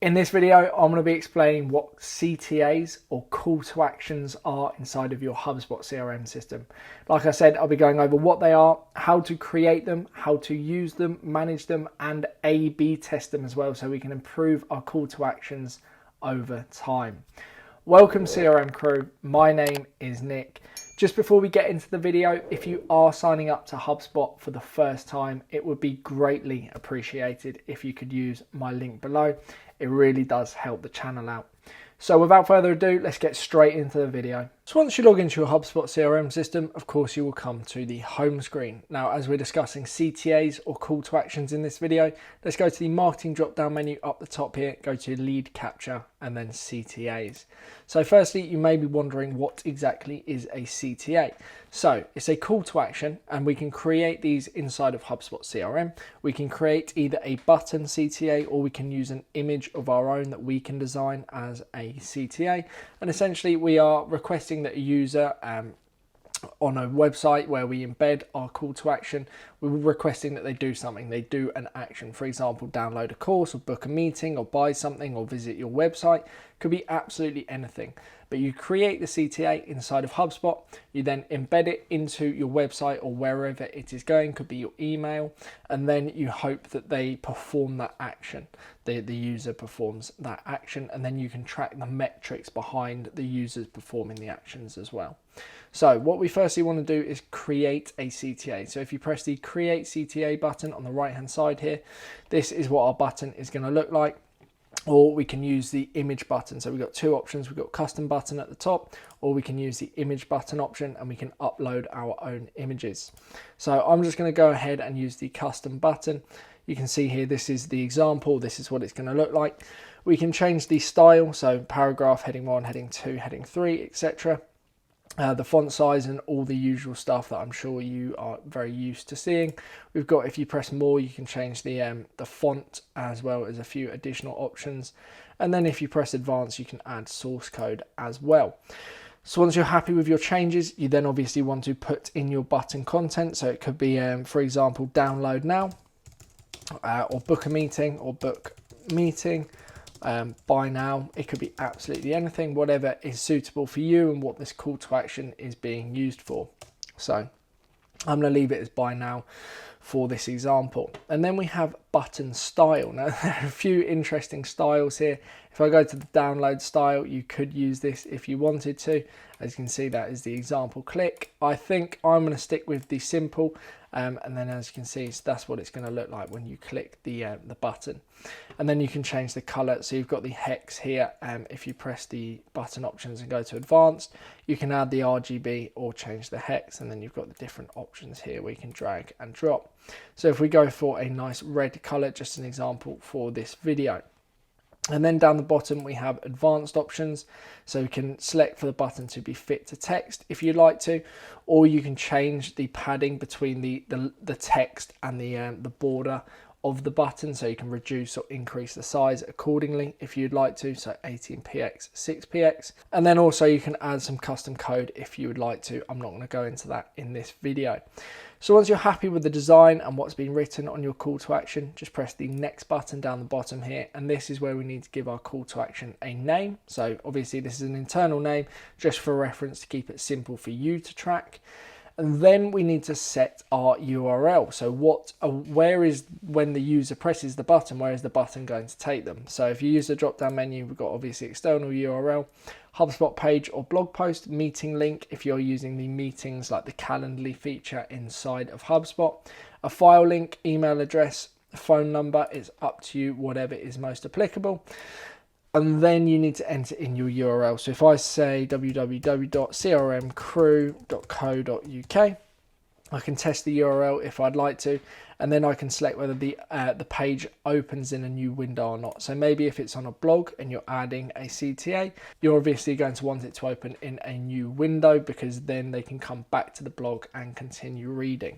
In this video, I'm going to be explaining what CTAs or call to actions are inside of your HubSpot CRM system. Like I said, I'll be going over what they are, how to create them, how to use them, manage them, and A/B test them as well so we can improve our call to actions over time. Welcome CRM crew, my name is Nick. Just before we get into the video, if you are signing up to HubSpot for the first time, it would be greatly appreciated if you could use my link below. It really does help the channel out. So without further ado, let's get straight into the video. So once you log into your HubSpot CRM system, of course, you will come to the home screen. Now, as we're discussing CTAs or call to actions in this video, let's go to the marketing drop-down menu up the top here, go to lead capture and then CTAs. So firstly, you may be wondering what exactly is a CTA. So it's a call to action and we can create these inside of HubSpot CRM. We can create either a button CTA or we can use an image of our own that we can design as a CTA. And essentially we are requesting that a user on a website where we embed our call to action, we're requesting that they do something, they do an action. For example, download a course or book a meeting or buy something or visit your website. Could be absolutely anything. But you create the CTA inside of HubSpot, you then embed it into your website or wherever it is going, could be your email, and then you hope that they perform that action. The user performs that action, and then you can track the metrics behind the users performing the actions as well. So what we firstly want to do is create a CTA. So if you press the Create CTA button on the right hand side here, this is what our button is going to look like. Or we can use the image button. So we've got two options. We've got custom button at the top, or we can use the image button option and we can upload our own images. So I'm just going to go ahead and use the custom button. You can see here, this is the example. This is what it's going to look like. We can change the style. So paragraph, heading 1, heading 2, heading 3, etc. The font size and all the usual stuff that I'm sure you are very used to seeing. We've got, if you press more, you can change the font as well as a few additional options. And then if you press advanced, you can add source code as well. So once you're happy with your changes, you then obviously want to put in your button content. So it could be, for example, download now, or book a meeting, or book meeting. Buy now. It could be absolutely anything, whatever is suitable for you and what this call to action is being used for. So I'm going to leave it as buy now for this example. And then we have button style. Now there are a few interesting styles here. If I go to the download style, you could use this if you wanted to. As you can see, that is the example click. I think I'm going to stick with the simple. And then as you can see, so that's what it's going to look like when you click the button. And then you can change the color. So you've got the hex here. If you press the button options and go to advanced, you can add the RGB or change the hex. And then you've got the different options here where you can drag and drop. So if we go for a nice red color, just an example for this video. And then down the bottom, we have advanced options. So you can select for the button to be fit to text if you'd like to, or you can change the padding between the text and the border of the button. So you can reduce or increase the size accordingly if you'd like to. So 18px, 6px. And then also you can add some custom code if you would like to. I'm not going to go into that in this video. So once you're happy with the design and what's been written on your call to action, just press the next button down the bottom here. And this is where we need to give our call to action a name. So obviously this is an internal name just for reference to keep it simple for you to track. And then we need to set our URL. So where is, when the user presses the button, where is the button going to take them? So if you use the drop down menu, we've got obviously external URL, HubSpot page or blog post, meeting link if you're using the meetings like the Calendly feature inside of HubSpot, a file link, email address, phone number. It's up to you, whatever is most applicable. And then you need to enter in your URL. So if I say www.crmcrew.co.uk, I can test the URL if I'd like to, and then I can select whether the page opens in a new window or not. So maybe if it's on a blog and you're adding a CTA, you're obviously going to want it to open in a new window because then they can come back to the blog and continue reading.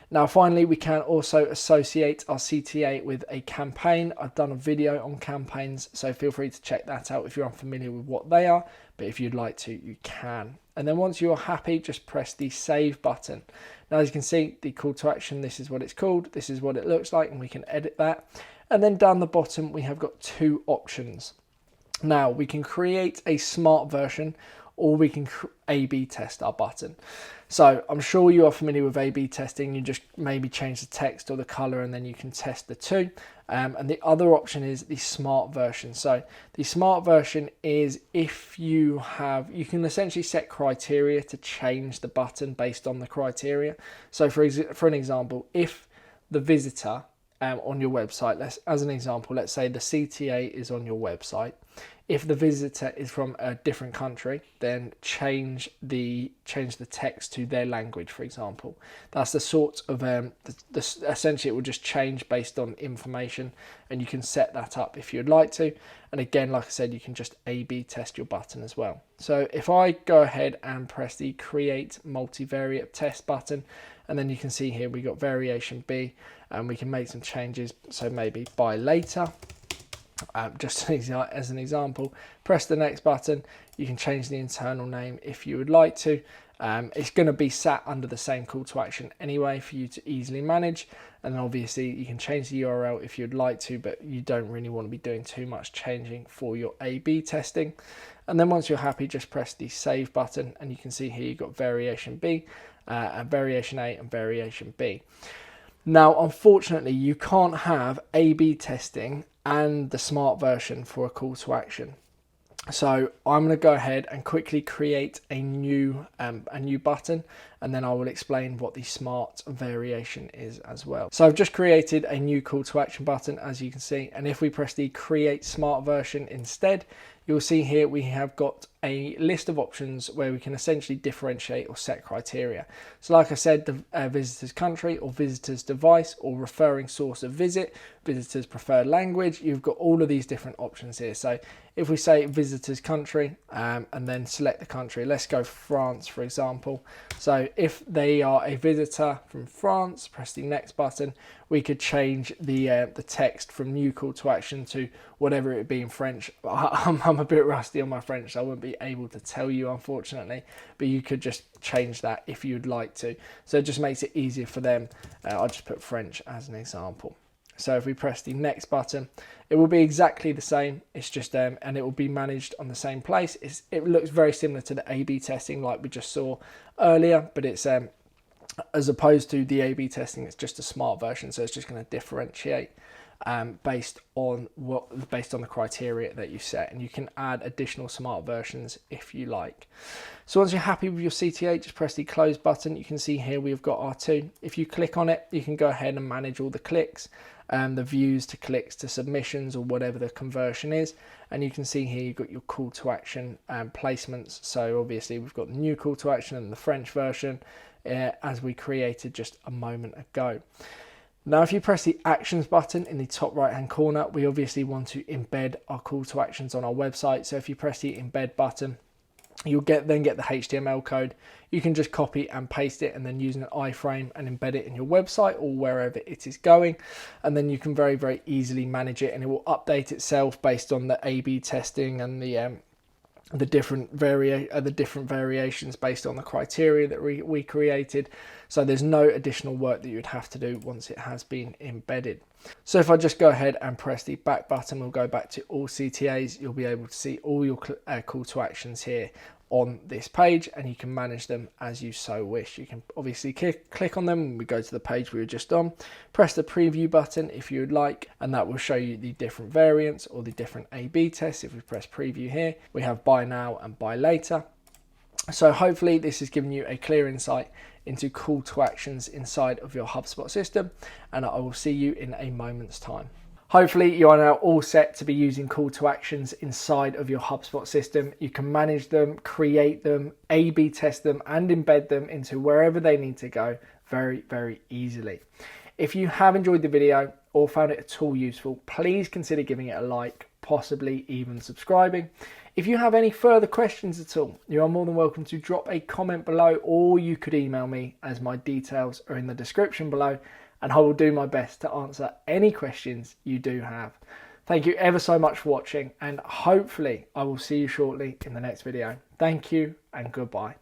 Now, finally, we can also associate our CTA with a campaign. I've done a video on campaigns, so feel free to check that out if you're unfamiliar with what they are. But if you'd like to, you can. And then once you're happy, just press the save button. Now, as you can see, the call to action, this is what it's called. This is what it looks like, and we can edit that. And then down the bottom, we have got two options. Now we can create a smart version, or we can A/B test our button. So I'm sure you are familiar with A/B testing. You just maybe change the text or the color and then you can test the two. And the other option is the smart version. So the smart version is if you can essentially set criteria to change the button based on the criteria. So for an example, if the visitor on your website, as an example, let's say the CTA is on your website. If the visitor is from a different country, then change the text to their language, for example. That's the sort of essentially it will just change based on information, and you can set that up if you'd like to. And again, like I said, you can just A/B test your button as well. So if I go ahead and press the Create Multivariate Test button, and then you can see here we got variation B, and we can make some changes. So maybe buy later. Just as an example, press the next button. You can change the internal name if you would like to. It's going to be sat under the same call to action anyway for you to easily manage. And then obviously you can change the URL if you'd like to, but you don't really want to be doing too much changing for your A/B testing. And then once you're happy, just press the save button, and you can see here you've got variation B, and variation A and variation B. Now, unfortunately, you can't have A/B testing and the smart version for a call to action. So I'm going to go ahead and quickly create a new button, and then I will explain what the smart variation is as well. So I've just created a new call to action button, as you can see, and if we press the create smart version instead, you'll see here we have got a list of options where we can essentially differentiate or set criteria. So like I said, the visitor's country or visitor's device or referring source of visit, visitor's preferred language, you've got all of these different options here. So if we say visitor's country and then select the country, let's go France, for example. So if they are a visitor from France, press the next button, we could change the text from new call to action to whatever it be in French. I'm a bit rusty on my French, so I wouldn't be able to tell you, unfortunately, but you could just change that if you'd like to. So it just makes it easier for them. I'll just put French as an example. So if we press the next button, it will be exactly the same. It's just and it will be managed on the same place. It looks very similar to the A/B testing like we just saw earlier, but it's as opposed to the A/B testing, it's just a smart version. So it's just going to differentiate based on the criteria that you set, and you can add additional smart versions if you like. So once you're happy with your CTA, just press the close button. You can see here we've got our two. If you click on it, you can go ahead and manage all the clicks, the views to clicks to submissions or whatever the conversion is. And you can see here you've got your call to action placements. So obviously we've got the new call to action and the French version as we created just a moment ago. Now, if you press the actions button in the top right hand corner, we obviously want to embed our call to actions on our website. So if you press the embed button, you'll then get the HTML code. You can just copy and paste it and then use an iframe and embed it in your website or wherever it is going. And then you can very, very easily manage it, and it will update itself based on the A/B testing and the different variations based on the criteria that we created. So there's no additional work that you'd have to do once it has been embedded. So if I just go ahead and press the back button, we'll go back to all CTAs. You'll be able to see all your call to actions here on this page, and you can manage them as you so wish. You can obviously click on them when we go to the page we were just on, press the preview button if you would like, and that will show you the different variants or the different A/B tests. If we press preview here, we have buy now and buy later. So hopefully this has given you a clear insight into call to actions inside of your HubSpot system, and I will see you in a moment's time. Hopefully you are now all set to be using call to actions inside of your HubSpot system. You can manage them, create them, A/B test them, and embed them into wherever they need to go very, very easily. If you have enjoyed the video or found it at all useful, please consider giving it a like, possibly even subscribing. If you have any further questions at all, you are more than welcome to drop a comment below, or you could email me, as my details are in the description below, and I will do my best to answer any questions you do have. Thank you ever so much for watching, and hopefully I will see you shortly in the next video. Thank you and goodbye.